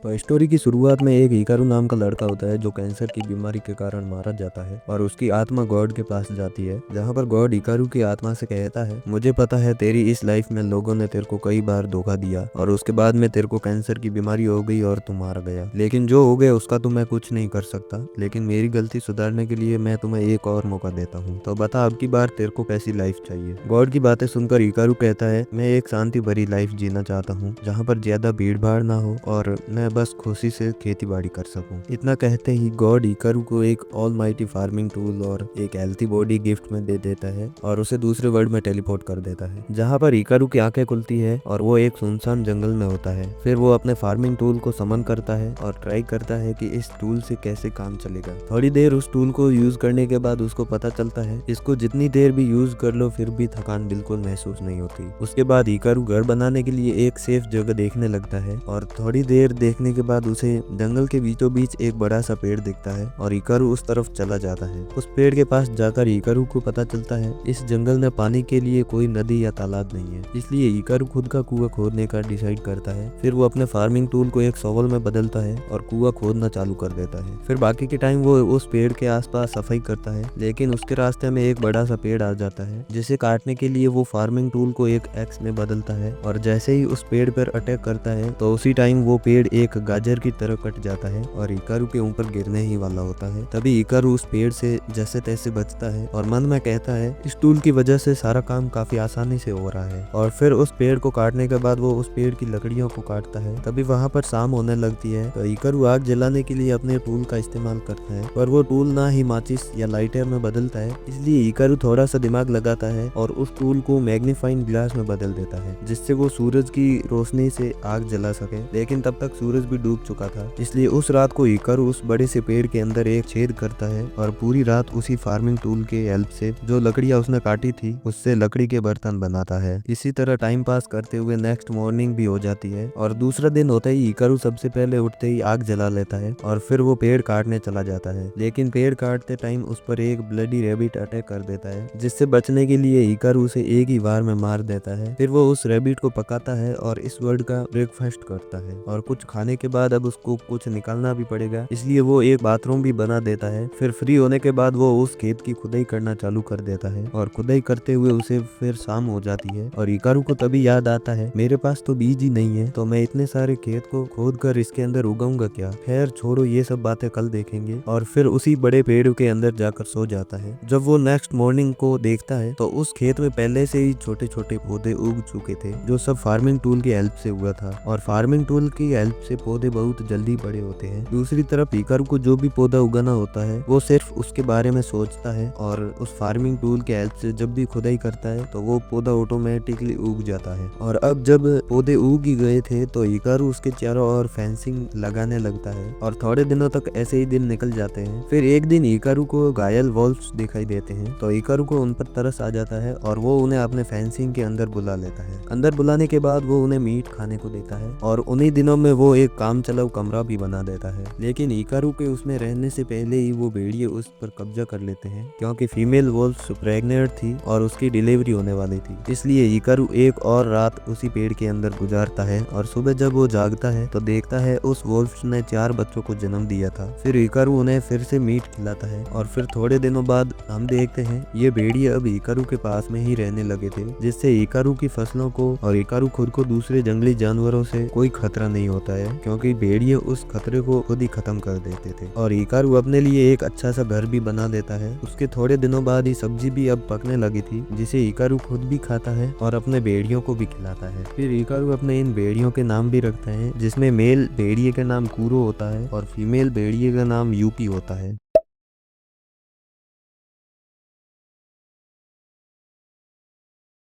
तो स्टोरी की शुरुआत में एक हिकारू नाम का लड़का होता है जो कैंसर की बीमारी के कारण मारा जाता है और उसकी आत्मा गॉड के पास जाती है, जहाँ पर गॉड हिकारू की आत्मा से कहता है, मुझे पता है तेरी इस लाइफ में लोगों ने तेरे को कई बार धोखा दिया और उसके बाद में तेरे को कैंसर की बीमारी हो गई और तू मारा गया, लेकिन जो हो गया उसका तो मैं कुछ नहीं कर सकता, लेकिन मेरी गलती सुधारने के लिए मैं तुम्हें एक और मौका देता हूँ। तो बता अब की बार तेरे को कैसी लाइफ चाहिए। गॉड की बातें सुनकर हिकारू कहता है, मैं एक शांति भरी लाइफ जीना चाहता हूँ जहाँ पर ज्यादा भीड़ भाड़ ना हो और मैं बस खुशी से खेती बाड़ी कर सकूं। इतना कहते ही गॉड हिकारू को एक ऑल माइटी फार्मिंग टूल और एक हेल्थी बॉडी गिफ्ट में दे देता है और उसे दूसरे वर्ल्ड में टेलीपोर्ट कर देता है, जहाँ पर हिकारू की आंखें खुलती है और वो एक सुनसान जंगल में होता है। फिर वो अपने फार्मिंग टूल को समन करता है और ट्राई करता है कि इस टूल से कैसे काम चलेगा। थोड़ी देर उस टूल को यूज करने के बाद उसको पता चलता है इसको जितनी देर भी यूज कर लो फिर भी थकान बिल्कुल महसूस नहीं होती। उसके बाद हिकारू घर बनाने के लिए एक सेफ जगह देखने लगता है और थोड़ी देर देखने के बाद उसे जंगल के बीचों बीच एक बड़ा सा पेड़ दिखता है और हिकारू उस तरफ चला जाता है। उस पेड़ के पास जाकर हिकारू को पता चलता है इस जंगल में पानी के लिए कोई नदी या तालाब नहीं है, इसलिए हिकारू खुद का कुआं खोदने का डिसाइड करता है। फिर वो अपने फार्मिंग टूल को एक शॉवल में बदलता है और कुआं खोदना चालू कर देता है। फिर बाकी के टाइम वो उस पेड़ के आसपास सफाई करता है, लेकिन उसके रास्ते में एक बड़ा सा पेड़ आ जाता है जिसे काटने के लिए वो फार्मिंग टूल को एक एक्स में बदलता है और जैसे ही उस पेड़ पर अटैक करता है तो उसी टाइम वो पेड़ एक गाजर की तरह कट जाता है और हिकारू के ऊपर गिरने ही वाला होता है। तभी हिकारू उस पेड़ से जैसे तैसे बचता है और मन में कहता है इस टूल की वजह से सारा काम काफी आसानी से हो रहा है। और फिर उस पेड़ को काटने के बाद वो उस पेड़ की लकड़ियों को काटता है। तभी वहाँ पर शाम होने लगती है तो हिकारू आग जलाने के लिए अपने टूल का इस्तेमाल करता है, पर वो टूल ना ही माचिस या लाइटर में बदलता है, इसलिए हिकारू थोड़ा सा दिमाग लगाता है और उस टूल को मैग्नीफाइंग ग्लास में बदल देता है जिससे वो सूरज की रोशनी से आग जला सके। लेकिन तब तक सूरज भी डूब चुका था, इसलिए उस रात को हिकारू उस बड़े से पेड़ के अंदर एक छेद करता है और पूरी रात उसी फार्मिंग टूल के हेल्प से जो लकड़ियां उसने काटी थी उससे लकड़ी के बर्तन बनाता है। इसी तरह टाइम पास करते हुए नेक्स्ट मॉर्निंग भी हो जाती है और दूसरा दिन होते ही हिकारू सबसे पहले उठते ही आग जला लेता है और फिर वो पेड़ काटने चला जाता है, लेकिन पेड़ काटते टाइम उस पर एक ब्लडी रैबिट अटैक कर देता है, जिससे बचने के लिए हिकारू उसे एक ही बार में मार देता है। फिर वो उस रैबिट को पकाता है और इस वर्ल्ड का ब्रेकफास्ट करता है और कुछ खाने के बाद अब उसको कुछ निकालना भी पड़ेगा, इसलिए वो एक बाथरूम भी बना देता है। फिर फ्री होने के बाद वो उस खेत की खुदाई करना चालू कर देता है और खुदाई करते हुए उसे फिर शाम हो जाती है और हिकारू को तभी याद आता है मेरे पास तो बीज ही नहीं है, तो मैं इतने सारे खेत को खोद कर इसके अंदर उगाऊंगा क्या। खैर छोड़ो, ये सब बातें कल देखेंगे। और फिर उसी बड़े पेड़ के अंदर जाकर सो जाता है। जब वो नेक्स्ट मॉर्निंग को देखता है तो उस खेत में पहले से ही छोटे छोटे पौधे उग चुके थे जो सब फार्मिंग टूल की हेल्प से हुआ था और फार्मिंग टूल की हेल्प से पौधे बहुत जल्दी बड़े होते हैं। दूसरी तरफ हिकारू को जो भी पौधा उगाना होता है वो सिर्फ उसके बारे में सोचता है और उस फार्मिंग टूल के हेल्प से जब भी खुदाई करता है तो वो पौधा ऑटोमेटिकली उग जाता है। और अब जब पौधे उग ही गए थे तो हिकारू उसके चारों ओर फेंसिंग लगाने लगता है और थोड़े दिनों तक ऐसे ही दिन निकल जाते हैं। फिर एक दिन हिकारू को घायल वॉल्व्स दिखाई देते हैं तो हिकारू को उन पर तरस आ जाता है और वो उन्हें अपने फेंसिंग के अंदर बुला लेता है। अंदर बुलाने के बाद वो उन्हें मीट खाने को देता है और उन्हीं दिनों में वो एक काम चलाऊ कमरा भी बना देता है, लेकिन हिकारू के उसमें रहने से पहले ही वो भेड़िए उस पर कब्जा कर लेते हैं क्योंकि फीमेल वॉल्फ प्रेग्नेंट थी और उसकी डिलीवरी होने वाली थी। इसलिए हिकारू एक और रात उसी पेड़ के अंदर गुजारता है और सुबह जब वो जागता है तो देखता है उस वॉल्फ ने 4 बच्चों को जन्म दिया था। फिर हिकारू उन्हें फिर से मीट खिलाता है और फिर थोड़े दिनों बाद हम देखते हैं ये भेड़िए अब हिकारू के पास में ही रहने लगे थे, जिससे हिकारू की फसलों को और हिकारू खुद को दूसरे जंगली जानवरों से कोई खतरा नहीं होता है क्योंकि भेड़िए उस खतरे को खुद ही खत्म कर देते थे। और हिकारू अपने लिए एक अच्छा सा घर भी बना देता है। उसके थोड़े दिनों बाद ही सब्जी भी अब पकने लगी थी जिसे हिकारू खुद भी खाता है और अपने भेड़ियों को भी खिलाता है। फिर हिकारू अपने इन भेड़ियों के नाम भी रखता है, जिसमें मेल भेड़िए का नाम कूरो होता है और फीमेल भेड़िए का नाम यूकी होता है।